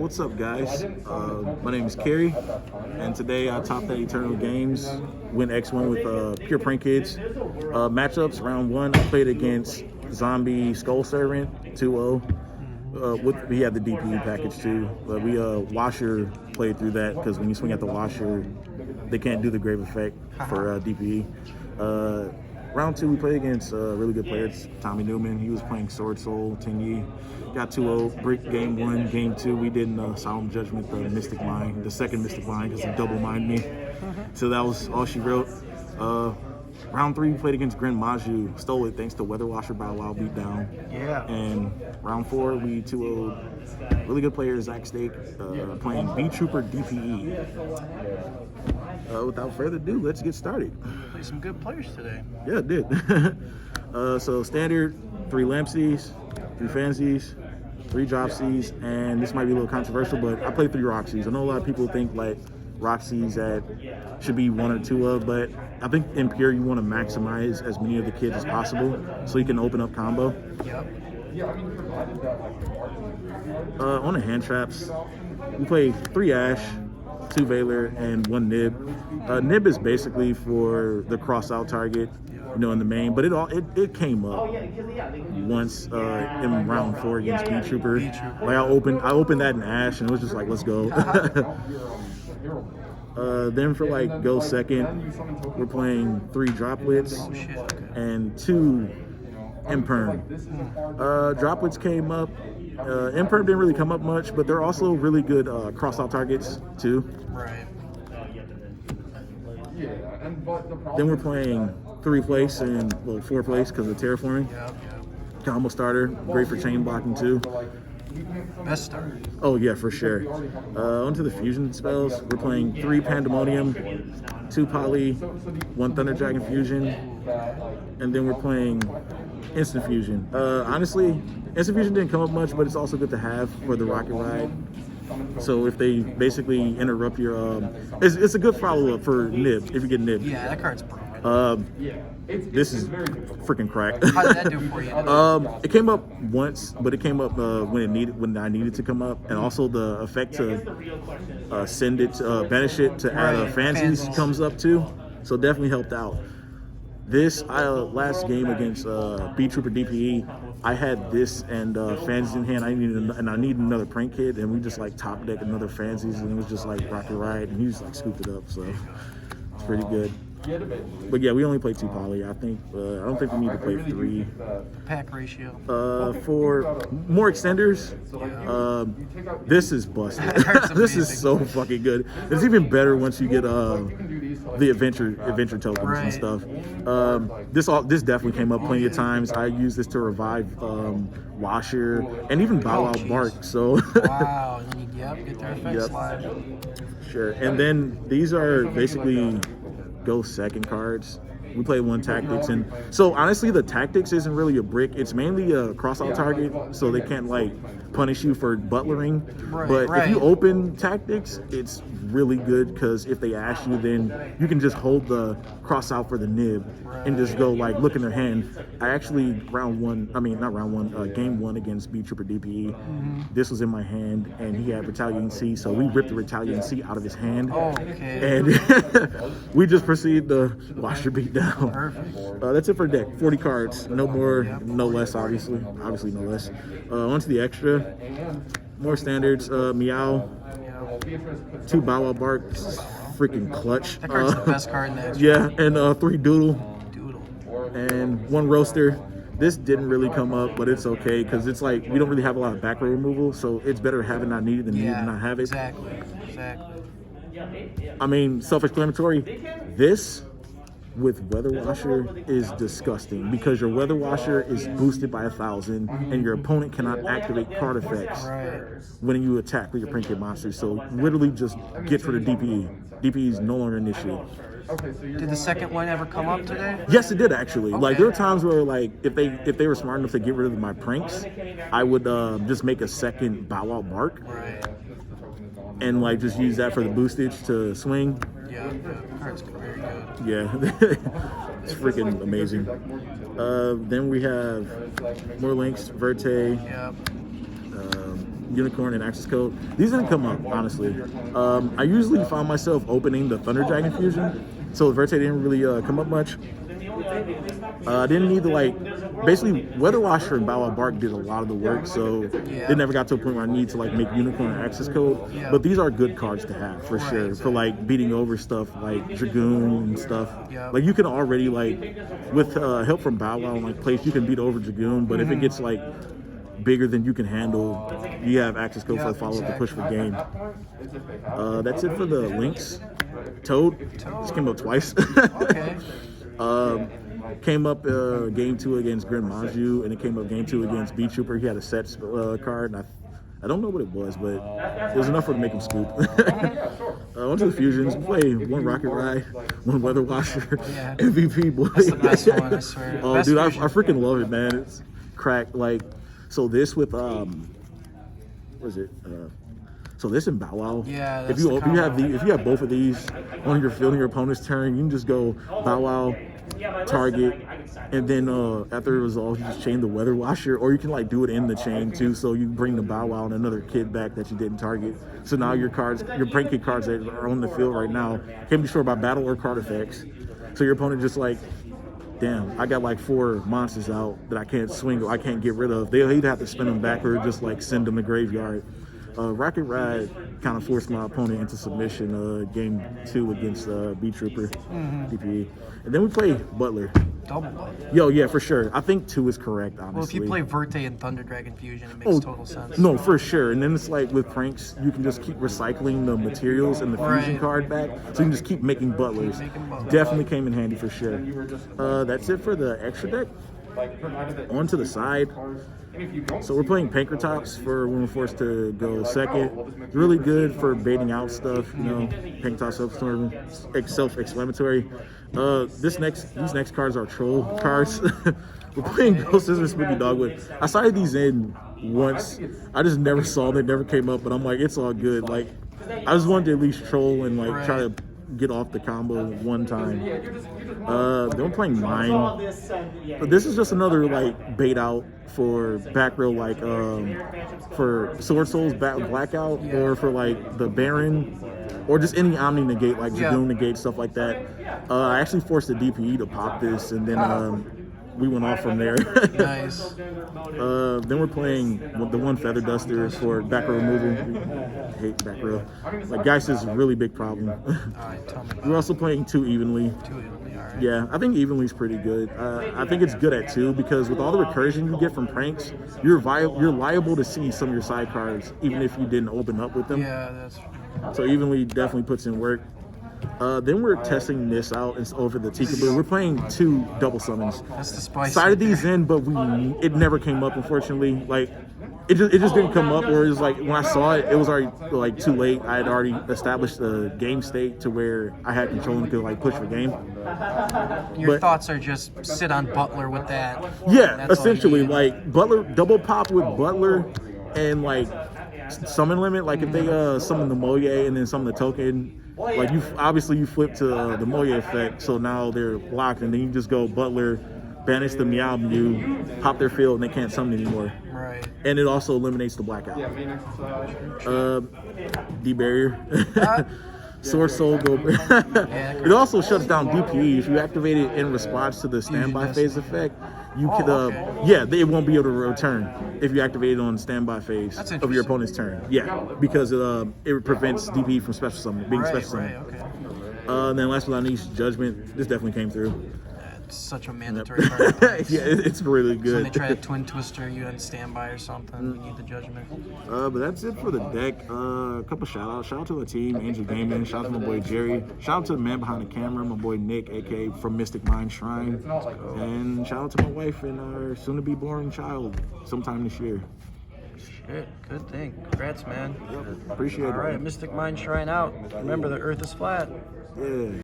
What's up, guys? My name is Kary, and today I topped at Eternal Games, win X1 with Pure Prank Kids. Matchups, round one, I played against Zombie Skull Servant 2-0. We had the DPE package too, but we Washer played through that because when you swing at the Washer, they can't do the grave effect for DPE. Round two, we played against really good players. Tommy Newman, he was playing Sword Soul, Tenyi. Got 2-0, brick game one. Game two, we did Solemn Judgment, the Mystic Mind, the second Mystic Mind, because he double mined me. So that was all she wrote. Round three, we played against Gren Maju. Stole it thanks to Weather Washer Bow Wow beatdown. Yeah. And round four, we 2-0 really good player, Zach Stake, playing B Trooper DPE. Without further ado, let's get started. Played some good players today. Yeah, it did. So standard, 3 Lampsies, 3 Fansies, 3 Dropsies, and this might be a little controversial, but I played 3 Roxy's. I know a lot of people think like Roxy's that should be 1 or 2 of, but I think in Pure you want to maximize as many of the kids as possible so you can open up combo. Yep. On the hand traps, we played 3 Ash, 2 Valor, and 1 Nib. Nib is basically for the cross out target, in the main, but it came up once in round 4 against B Trooper. Like I opened that in Ash, and it was just like, let's go. Then for like go second, we're playing 3 Droplets and 2 Imperm. Droplets came up. Imperm didn't really come up much, but they're also really good cross-out targets too. Right. Then we're playing 3 place and 4 place because of terraforming. Yep. Combo starter, great for chain blocking too. Best start. Oh yeah, for sure. Onto the fusion spells. We're playing 3 Pandemonium, 2 Poly, 1 Thunder Dragon Fusion, and then we're playing Instant Fusion. Honestly, Instant Fusion didn't come up much, but it's also good to have for the Rocket Ride. So if they basically interrupt your, it's a good follow-up for Nib, if you get Nib. Yeah, that card's broken. This is freaking crack. How did that do for you? It came up once, but it came up when I needed to come up, and also the effect to send it, banish it to add fancies comes up too. So definitely helped out. This last game against B Trooper DPE, I had this and fancies in hand. I needed another prank kid, and we just like top deck another fancies, and it was just like Rocket Ride, and he just like scooped it up. So it's pretty good. But yeah, we only played 2 Poly. I think I don't think we need to play 3. Pack ratio. For more extenders, this is busted. This is so fucking good. It's even better once you get the adventure tokens and stuff. This definitely came up plenty of times. I used this to revive Washer and even Bow Wow Bark. So Wow, and then you get their effect slide. Sure. And then these are basically go second cards. We play 1 Tactics, and so honestly the Tactics isn't really a brick, it's mainly a cross-out target, so they can't like punish you for butlering. But if you open Tactics, it's really good because if they ash you, then you can just hold the cross-out for the Nib and just go like look in their hand. I actually game 1 against B Trooper DPE, this was in my hand and he had Retaliating C, so we ripped the Retaliating C out of his hand. And we just proceeded to watch your beat down. Perfect. That's it for deck. 40 cards, no more, no less, obviously no less. Onto the extra, more standards. Meow, 2 Bow Wow Bark, freaking clutch. That card's the best card in the extra. Yeah, and 3 Doodle, and 1 Roaster. This didn't really come up, but it's okay because it's like we don't really have a lot of back row removal, so it's better to have it not needed than needed to not have it. Exactly. I mean, self-explanatory. This with Weather Washer is disgusting because your Weather Washer is boosted by 1,000 and your opponent cannot activate card effects when you attack with your prank kid monsters. So literally just get for the DPE. DPE is no longer an issue. Did the second one ever come up today? Yes, it did actually. Like there were times where like if they were smart enough to get rid of my pranks, I would just make a second Bow Wow Bark and like just use that for the boostage to swing. Yeah, card's very good. Yeah, it's freaking amazing. Then we have more links, Verte, Unicorn and Access Code. These didn't come up, honestly. I usually found myself opening the Thunder Dragon Fusion, so Verte didn't really come up much. I didn't need to basically Weather Washer and Bow Wow Bark did a lot of the work, so it never got to a point where I need to make Unicorn or Access Code. But these are good cards to have for sure, for beating over stuff like Dragoon and stuff. Like you can already with help from Bow Wow and place, you can beat over Dragoon, but if it gets bigger than you can handle, you have Access Code for the follow-up to push for game. That's it for the links. Toad. This came up twice. Came up game 2 against Grim Maju, and it came up game 2 against B Trooper. He had a set card, and I don't know what it was, but it was enough for to make him scoop. One to the fusions, play one Rocket Ride, one Weather Washer, MVP boy. That's the best one, I swear. Oh, dude, I freaking love it, man. It's crack. So this with what is it? So this in Bow Wow. Yeah. If you have both of these on your field on your opponent's turn, you can just go Bow Wow, target, and then after it resolves, you just chain the Weather Washer, or you can do it in the chain too. So you bring the Bow Wow and another kid back that you didn't target. So now your prank kid cards that are on the field right now can be destroyed by battle or card effects. So your opponent just damn, I got 4 monsters out that I can't swing or I can't get rid of. They'll either have to spin them back or just send them to graveyard. Rocket Ride kind of forced my opponent into submission game 2 against B Trooper, DPE. And then we play Butler. Double Butler. Yo, yeah, for sure. I think 2 is correct, honestly. Well, if you play Verte and Thunder Dragon Fusion, it makes total sense. No, for sure. And then it's with pranks, you can just keep recycling the materials and the fusion card back. So you can just keep making Butlers. Definitely came in handy for sure. That's it for the extra deck. On to the side. So we're playing Kary'S for when we're forced to go second. Really good for baiting out stuff, Kary'S self-explanatory. These next cards are troll cards. We're playing Ghost Scissors Spooky Dogwood. I started these in once. I just never saw them. They never came up, but I'm it's all good. I just wanted to at least troll and try to get off the combo one time. Then we're playing Mine. But this is just another bait out for back row, for Sword Souls Blackout, or for the Baron, or just any Omni negate Dragoon negate, stuff like that. I actually forced the DPE to pop this, and then we went off from there. Nice. Then we're playing the one Feather Duster for back row removal. I hate back row. Geist is a really big problem. Alright, tell me. We're also playing 2 evenly. 2 evenly, alright. Yeah, I think evenly's pretty good. I think it's good at 2 because with all the recursion you get from pranks, you're liable to see some of your side cards even if you didn't open up with them. Yeah, that's true. So evenly definitely puts in work. Then we're testing this out over the Tikaboo. We're playing 2 double summons. That's the spice. Sided these in, but it never came up, unfortunately. It just didn't come up, or it was when I saw it, it was already too late. I had already established the game state to where I had control and could push for game. Your thoughts are just sit on Butler with that. Yeah, essentially Butler, double pop with Butler, and summon limit. If they summon the Moye and then summon the token. You flip to the Moye effect, so now they're locked, and then you just go Butler, banish the Meow Mew, pop their field, and they can't summon anymore. Right. And it also eliminates the blackout. D-barrier. Sword Soul go. It also shuts down DPE. If you activate it in response to the standby phase effect, you could it won't be able to return if you activate it on standby phase of your opponent's turn. Yeah, because it prevents DPE from special summon, being special summon. Okay. And then last but not least, Judgment. This definitely came through. It's such a mandatory card. Yeah, it's really good. So when they try to Twin Twister you on standby or something, we need the Judgment. But that's it for the deck. A couple shout-outs. Shout out to the team, Angel Gaming. Shout out to my boy Jerry. Shout out to the man behind the camera, my boy Nick, aka from Mystic Mind Shrine. And shout out to my wife and our soon-to-be born child sometime this year. Shit, good thing. Congrats, man. Yep, appreciate it. All right, Mystic Mind Shrine out. Remember, the Earth is flat. Yeah.